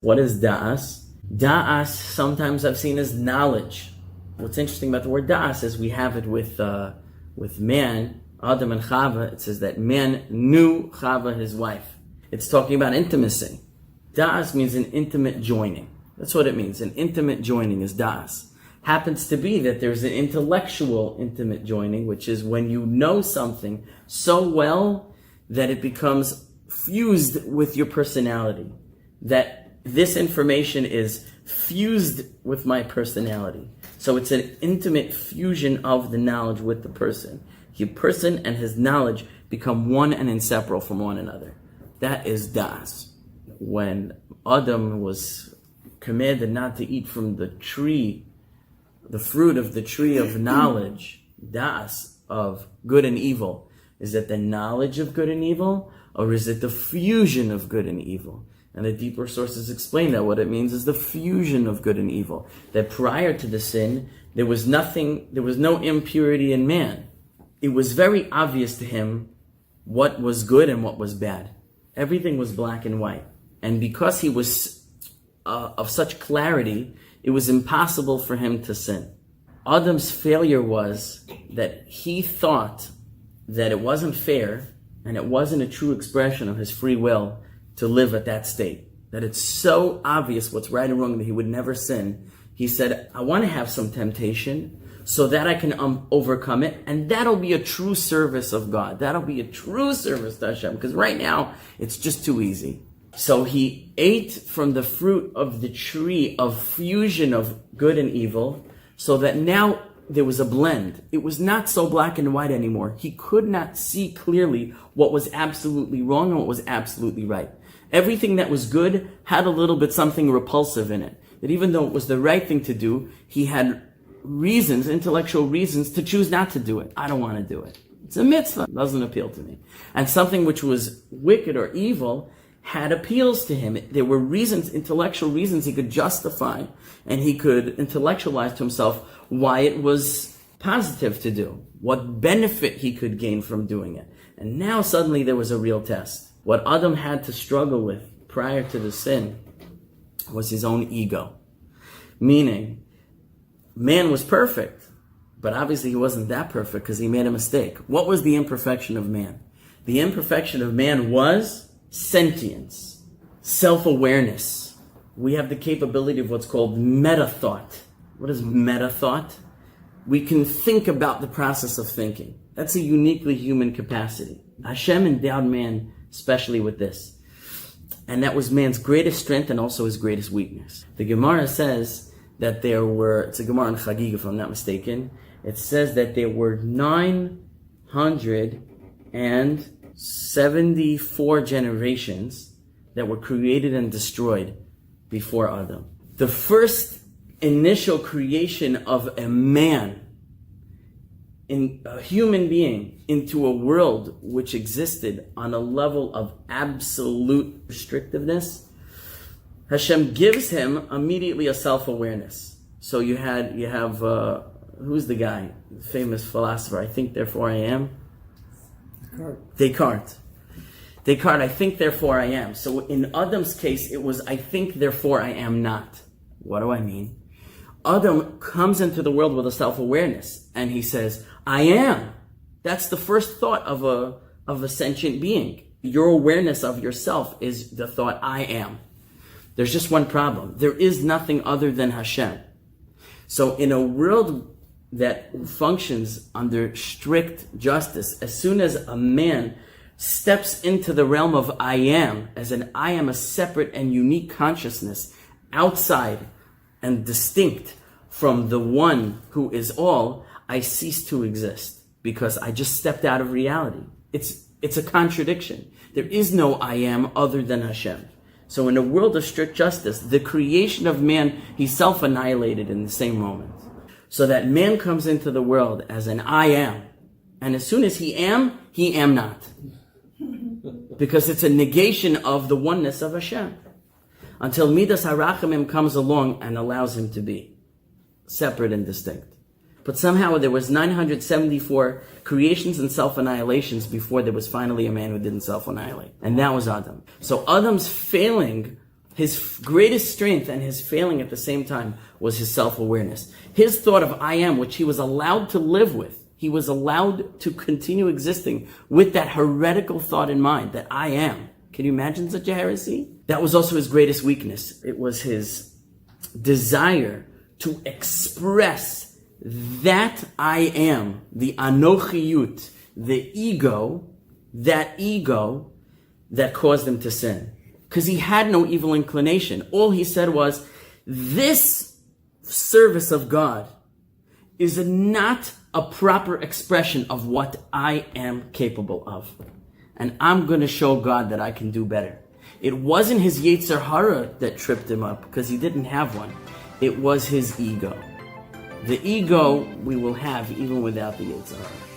What is da'as? Da'as, sometimes I've seen as knowledge. What's interesting about the word da'as is we have it with man, Adam and Chava. It says that man knew Chava, his wife. It's talking about intimacy. Da'as means an intimate joining. That's what it means. An intimate joining is da'as. Happens to be that there's an intellectual intimate joining, which is when you know something so well that it becomes fused with your personality. That this information is fused with my personality. So it's an intimate fusion of the knowledge with the person. The person and his knowledge become one and inseparable from one another. That is das. When Adam was commanded not to eat from the tree, the fruit of the tree of knowledge, das, of good and evil, is it the knowledge of good and evil, or is it the fusion of good and evil? And the deeper sources explain that what it means is the fusion of good and evil. That prior to the sin, there was no impurity in man. It was very obvious to him what was good and what was bad. Everything was black and white. And because he was of such clarity, it was impossible for him to sin. Adam's failure was that he thought that it wasn't fair and it wasn't a true expression of his free will to live at that state. That it's so obvious what's right and wrong that he would never sin. He said, I want to have some temptation so that I can overcome it, and that'll be a true service of God. That'll be a true service to Hashem, because right now it's just too easy. So he ate from the fruit of the tree of fusion of good and evil, so that now there was a blend. It was not so black and white anymore. He could not see clearly what was absolutely wrong and what was absolutely right. Everything that was good had a little bit something repulsive in it. That even though it was the right thing to do, he had reasons, intellectual reasons, to choose not to do it. I don't want to do it. It's a mitzvah. It doesn't appeal to me. And something which was wicked or evil had appeals to him. There were reasons, intellectual reasons he could justify, and he could intellectualize to himself why it was positive to do, what benefit he could gain from doing it. And now suddenly there was a real test. What Adam had to struggle with prior to the sin was his own ego. Meaning, man was perfect, but obviously he wasn't that perfect because he made a mistake. What was the imperfection of man? The imperfection of man was sentience, self-awareness. We have the capability of what's called meta-thought. What is meta-thought? We can think about the process of thinking. That's a uniquely human capacity. Hashem endowed man especially with this. And that was man's greatest strength and also his greatest weakness. The Gemara says that it's a Gemara in Chagig if I'm not mistaken, it says that there were 974 generations that were created and destroyed before Adam. The first initial creation of a man, in a human being, into a world which existed on a level of absolute restrictiveness, Hashem gives him immediately a self-awareness. So you have who's the guy? The famous philosopher, I think therefore I am? Descartes, I think therefore I am. So in Adam's case, it was I think therefore I am not. What do I mean? Adam comes into the world with a self-awareness, and he says, I am. That's the first thought of a sentient being. Your awareness of yourself is the thought, I am. There's just one problem. There is nothing other than Hashem. So in a world that functions under strict justice, as soon as a man steps into the realm of I am, as an I am a separate and unique consciousness, outside and distinct from the one who is all, I cease to exist because I just stepped out of reality. It's a contradiction. There is no I am other than Hashem. So in a world of strict justice, the creation of man, he's self-annihilated in the same moment. So that man comes into the world as an I am. And as soon as he am not. Because it's a negation of the oneness of Hashem. Until Midas HaRachamim comes along and allows him to be separate and distinct. But somehow there was 974 creations and self-annihilations before there was finally a man who didn't self-annihilate. And that was Adam. So Adam's failing His greatest strength and his failing at the same time was his self-awareness. His thought of I am, which he was allowed to live with. He was allowed to continue existing with that heretical thought in mind, that I am. Can you imagine such a heresy? That was also his greatest weakness. It was his desire to express that I am, the anochiyut, the ego that caused him to sin. Because he had no evil inclination. All he said was, this service of God is not a proper expression of what I am capable of. And I'm going to show God that I can do better. It wasn't his Yetzer Hara that tripped him up, because he didn't have one. It was his ego. The ego we will have even without the Yetzer Hara.